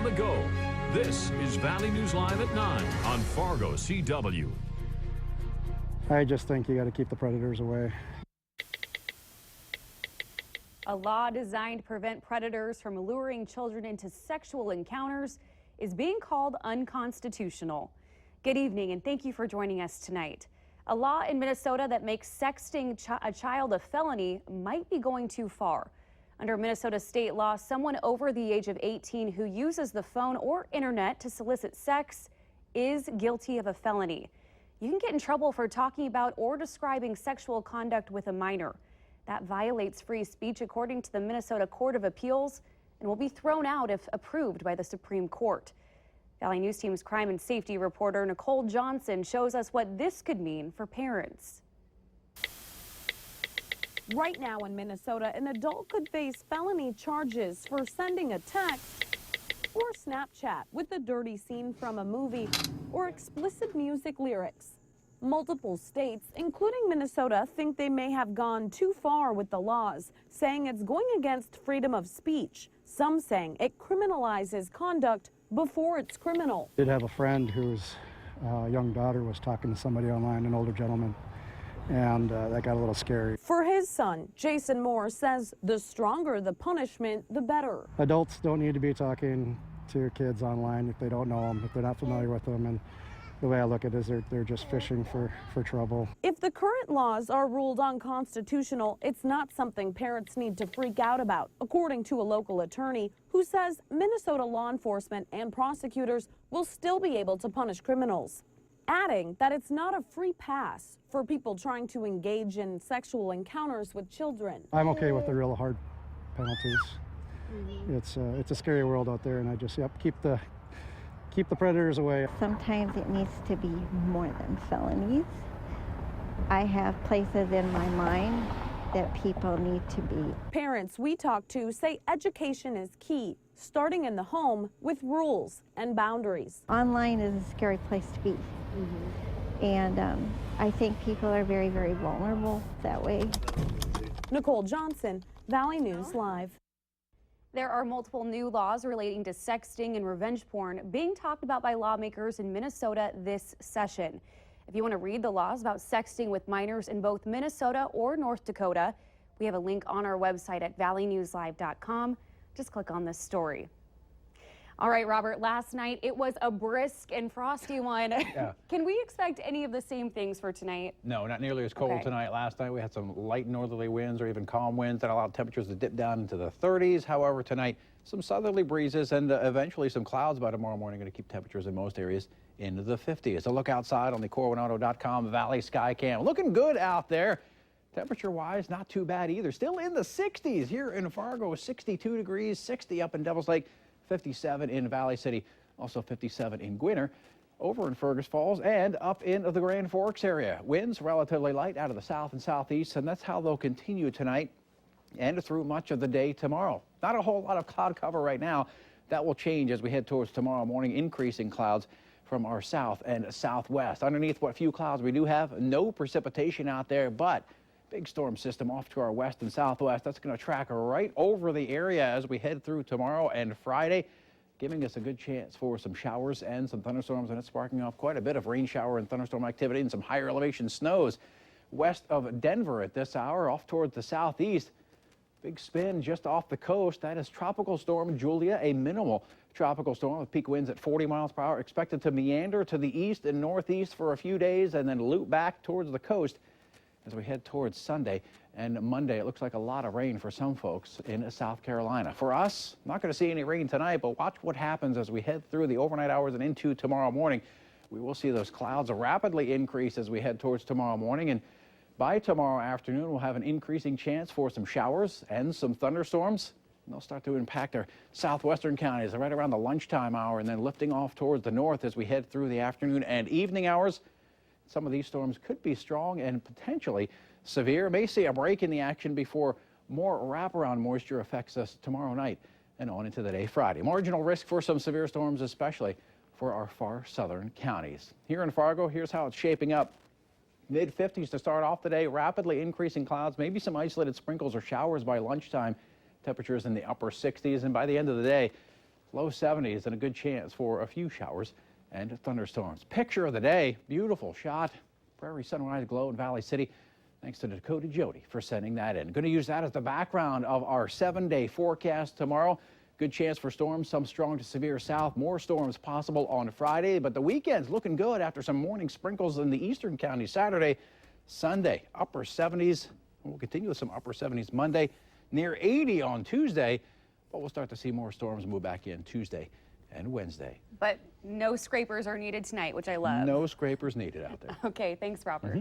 the go. This is Valley News Live at 9 on Fargo CW. I just think you got to keep the predators away. A law designed to prevent predators from luring children into sexual encounters is being called unconstitutional. Good evening, and thank you for joining us tonight. A law in Minnesota that makes sexting a child a felony might be going too far. Under Minnesota state law, someone over the age of 18 who uses the phone or internet to solicit sex is guilty of a felony. You can get in trouble for talking about or describing sexual conduct with a minor. That violates free speech according to the Minnesota Court of Appeals and will be thrown out if approved by the Supreme Court. Valley News Team's crime and safety reporter Nicole Johnson shows us what this could mean for parents. Right now in Minnesota, an adult could face felony charges for sending a text or Snapchat with a dirty scene from a movie or explicit music lyrics. Multiple states, including Minnesota, think they may have gone too far with the laws, saying it's going against freedom of speech. Some saying it criminalizes conduct before it's criminal. I did have a friend whose young daughter was talking to somebody online, an older gentleman, and that got a little scary. For his son, Jason Moore says the stronger the punishment, the better. Adults don't need to be talking to kids online if they don't know them, if they're not familiar with them, and the way I look at it is they're just fishing for trouble. If the current laws are ruled unconstitutional, it's not something parents need to freak out about, according to a local attorney who says Minnesota law enforcement and prosecutors will still be able to punish criminals, adding that it's not a free pass for people trying to engage in sexual encounters with children. I'm okay with the real hard penalties. It's a scary world out there, and I just keep the predators away. Sometimes it needs to be more than felonies. I have places in my mind that people need to be. Parents we talk to say education is key, starting in the home with rules and boundaries. Online is a scary place to be. And I think people are very, very vulnerable that way. Nicole Johnson, Valley News Live. There are multiple new laws relating to sexting and revenge porn being talked about by lawmakers in Minnesota this session. If you want to read the laws about sexting with minors in both Minnesota or North Dakota, we have a link on our website at valleynewslive.com. Just click on this story. All right, Robert, last night it was a brisk and frosty one. Yeah. Can we expect any of the same things for tonight? No, not nearly as cold tonight. Last night we had some light northerly winds or even calm winds that allowed temperatures to dip down into the 30s. However, tonight some southerly breezes and eventually some clouds by tomorrow morning going to keep temperatures in most areas into the 50s. A look outside on the CorwinAuto.com Valley Sky Cam. Looking good out there. Temperature-wise, not too bad either. Still in the 60s here in Fargo, 62 degrees, 60 up in Devil's Lake, 57 in Valley City, also 57 in Gwinner, over in Fergus Falls, and up in the Grand Forks area. Winds relatively light out of the south and southeast, and that's how they'll continue tonight and through much of the day tomorrow. Not a whole lot of cloud cover right now. That will change as we head towards tomorrow morning, increasing clouds from our south and southwest. Underneath what few clouds we do have, no precipitation out there, but big storm system off to our west and southwest. That's going to track right over the area as we head through tomorrow and Friday, giving us a good chance for some showers and some thunderstorms, and it's sparking off quite a bit of rain shower and thunderstorm activity and some higher elevation snows west of Denver at this hour, off towards the southeast. Big spin just off the coast. That is Tropical Storm Julia, a minimal tropical storm with peak winds at 40 miles per hour, expected to meander to the east and northeast for a few days and then loop back towards the coast as we head towards Sunday and Monday. It looks like a lot of rain for some folks in South Carolina. For us, not going to see any rain tonight, but watch what happens as we head through the overnight hours and into tomorrow morning. We will see those clouds rapidly increase as we head towards tomorrow morning, and by tomorrow afternoon, we'll have an increasing chance for some showers and some thunderstorms. And they'll start to impact our southwestern counties right around the lunchtime hour and then lifting off towards the north as we head through the afternoon and evening hours. Some of these storms could be strong and potentially severe. May see a break in the action before more wraparound moisture affects us tomorrow night and on into the day Friday. Marginal risk for some severe storms, especially for our far southern counties. Here in Fargo, here's how it's shaping up. Mid-50s to start off the day, rapidly increasing clouds, maybe some isolated sprinkles or showers by lunchtime. Temperatures in the upper 60s, and by the end of the day, Low 70s and a good chance for a few showers and thunderstorms. Picture of the day, beautiful shot. Prairie sunrise glow in Valley City. Thanks to Dakota Jody for sending that in. Going to use that as the background of our 7-day forecast tomorrow. Good chance for storms, some strong to severe south. More storms possible on Friday, but the weekend's looking good after some morning sprinkles in the eastern counties Saturday. Sunday, upper 70s. We'll continue with some upper 70s Monday, near 80 on Tuesday, but we'll start to see more storms move back in Tuesday and Wednesday. But no scrapers are needed tonight, which I love. No scrapers needed out there. Okay, thanks, Robert.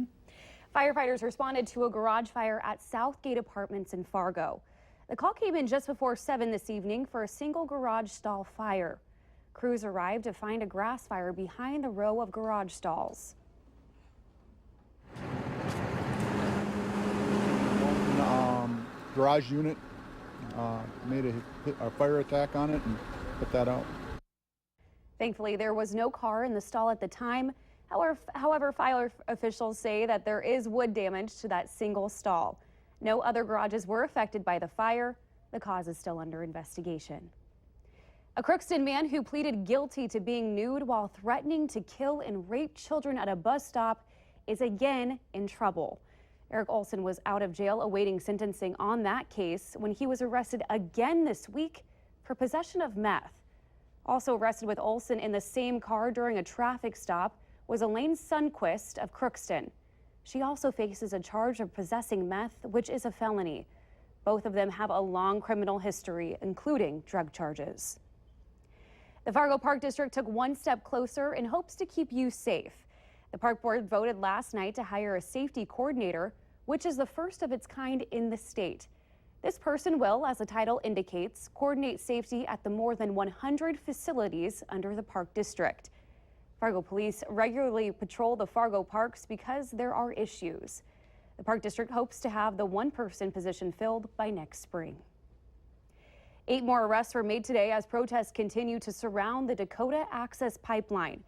Firefighters responded to a garage fire at Southgate Apartments in Fargo. The call came in just before 7 this evening for a single garage stall fire. Crews arrived to find a grass fire behind the row of garage stalls. One garage unit made a fire attack on it and put that out. Thankfully, there was no car in the stall at the time. However, fire officials say that there is wood damage to that single stall. No other garages were affected by the fire. The cause is still under investigation. A Crookston man who pleaded guilty to being nude while threatening to kill and rape children at a bus stop is again in trouble. Eric Olson was out of jail awaiting sentencing on that case when he was arrested again this week for possession of meth. Also arrested with Olson in the same car during a traffic stop was Elaine Sundquist of Crookston. She also faces a charge of possessing meth, which is a felony. Both of them have a long criminal history, including drug charges. The Fargo Park District took one step closer in hopes to keep you safe. The park board voted last night to hire a safety coordinator, which is the first of its kind in the state. This person will, as the title indicates, coordinate safety at the more than 100 facilities under the park district. Fargo police regularly patrol the Fargo parks because there are issues. The park district hopes to have the one-person position filled by next spring. 8 more arrests were made today as protests continue to surround the Dakota Access Pipeline.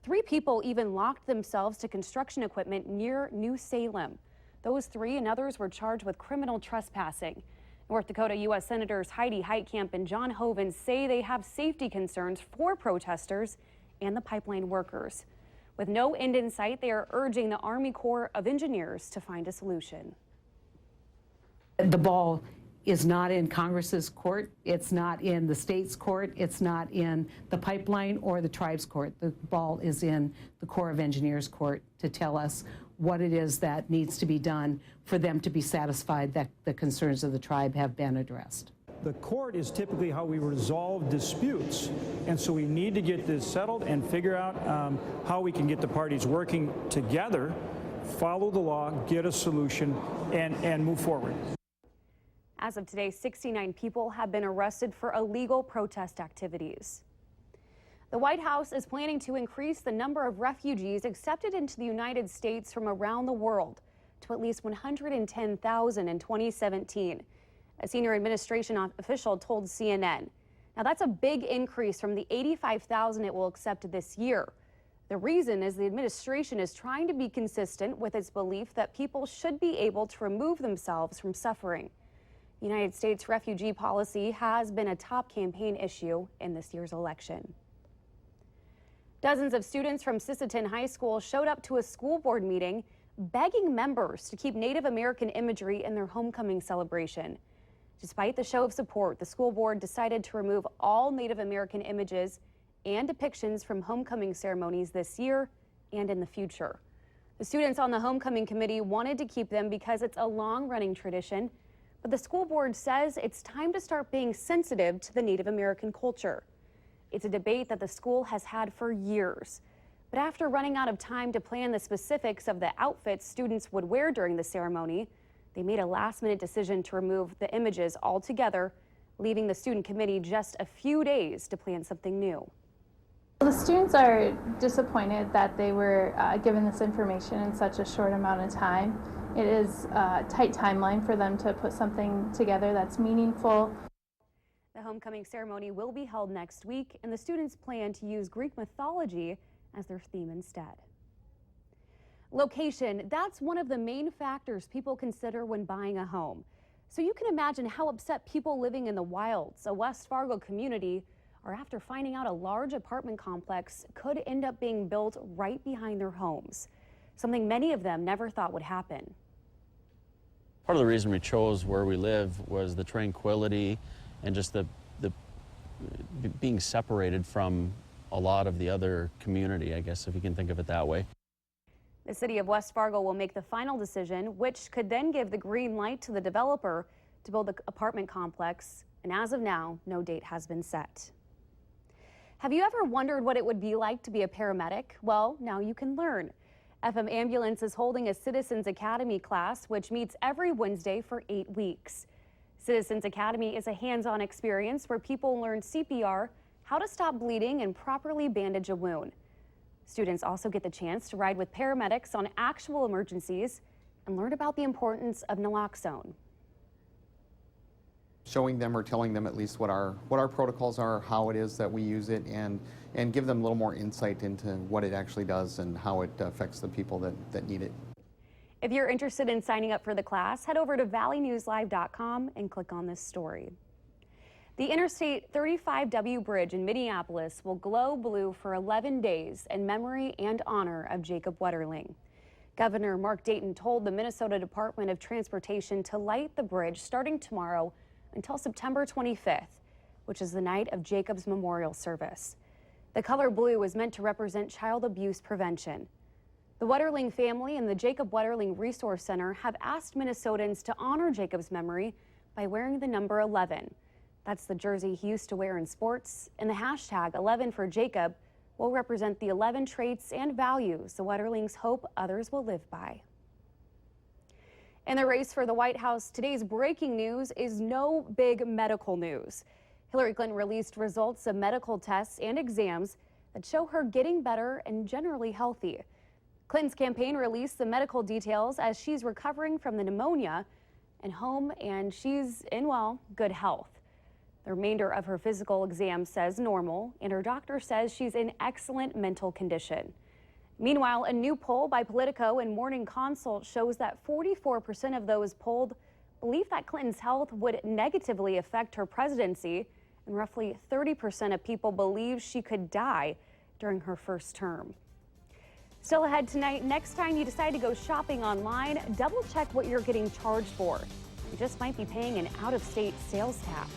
3 people even locked themselves to construction equipment near New Salem. Those 3 and others were charged with criminal trespassing. North Dakota U.S. Senators Heidi Heitkamp and John Hoeven say they have safety concerns for protesters and the pipeline workers. With no end in sight, they are urging the Army Corps of Engineers to find a solution. The ball is not in Congress's court. It's not in the state's court. It's not in the pipeline or the tribe's court. The ball is in the Corps of Engineers court to tell us what it is that needs to be done for them to be satisfied that the concerns of the tribe have been addressed. The court is typically how we resolve disputes, and so we need to get this settled and figure out how we can get the parties working together, follow the law, get a solution, and move forward. As of today, 69 people have been arrested for illegal protest activities. The White House is planning to increase the number of refugees accepted into the United States from around the world to at least 110,000 in 2017. A senior administration official told CNN. Now, that's a big increase from the 85,000 it will accept this year. The reason is the administration is trying to be consistent with its belief that people should be able to remove themselves from suffering. The United States refugee policy has been a top campaign issue in this year's election. Dozens of students from Sisseton High School showed up to a school board meeting begging members to keep Native American imagery in their homecoming celebration. Despite the show of support, the school board decided to remove all Native American images and depictions from homecoming ceremonies this year and in the future. The students on the homecoming committee wanted to keep them because it's a long-running tradition, but the school board says it's time to start being sensitive to the Native American culture. It's a debate that the school has had for years. But after running out of time to plan the specifics of the outfits students would wear during the ceremony, they made a last-minute decision to remove the images altogether, leaving the student committee just a few days to plan something new. The students are disappointed that they were given this information in such a short amount of time. It is a tight timeline for them to put something together that's meaningful. The homecoming ceremony will be held next week, and the students plan to use Greek mythology as their theme instead. Location, that's one of the main factors people consider when buying a home. So you can imagine how upset people living in the Wilds, a West Fargo community, are after finding out a large apartment complex could end up being built right behind their homes, something many of them never thought would happen. Part of the reason we chose where we live was the tranquility and just the being separated from a lot of the other community, I guess, if you can think of it that way. The city of West Fargo will make the final decision, which could then give the green light to the developer to build the apartment complex. And as of now, no date has been set. Have you ever wondered what it would be like to be a paramedic? Well, now you can learn. FM Ambulance is holding a Citizens Academy class, which meets every Wednesday for 8 weeks. Citizens Academy is a hands-on experience where people learn CPR, how to stop bleeding, and properly bandage a wound. Students also get the chance to ride with paramedics on actual emergencies and learn about the importance of naloxone. Showing them or telling them at least what our protocols are, how it is that we use it, and give them a little more insight into what it actually does and how it affects the people that need it. If you're interested in signing up for the class, head over to valleynewslive.com and click on this story. The Interstate 35W bridge in Minneapolis will glow blue for 11 days in memory and honor of Jacob Wetterling. Governor Mark Dayton told the Minnesota Department of Transportation to light the bridge starting tomorrow until September 25th, which is the night of Jacob's memorial service. The color blue is meant to represent child abuse prevention. The Wetterling family and the Jacob Wetterling Resource Center have asked Minnesotans to honor Jacob's memory by wearing the number 11. That's the jersey he used to wear in sports, and the hashtag 11 for Jacob will represent the 11 traits and values the Wetterlings hope others will live by. In the race for the White House, today's breaking news is no big medical news. Hillary Clinton released results of medical tests and exams that show her getting better and generally healthy. Clinton's campaign released the medical details as she's recovering from the pneumonia and home, and she's in, well, good health. The remainder of her physical exam says normal, and her doctor says she's in excellent mental condition. Meanwhile, a new poll by Politico and Morning Consult shows that 44% of those polled believe that Clinton's health would negatively affect her presidency, and roughly 30% of people believe she could die during her first term. Still ahead tonight, next time you decide to go shopping online, double check what you're getting charged for. You just might be paying an out-of-state sales tax.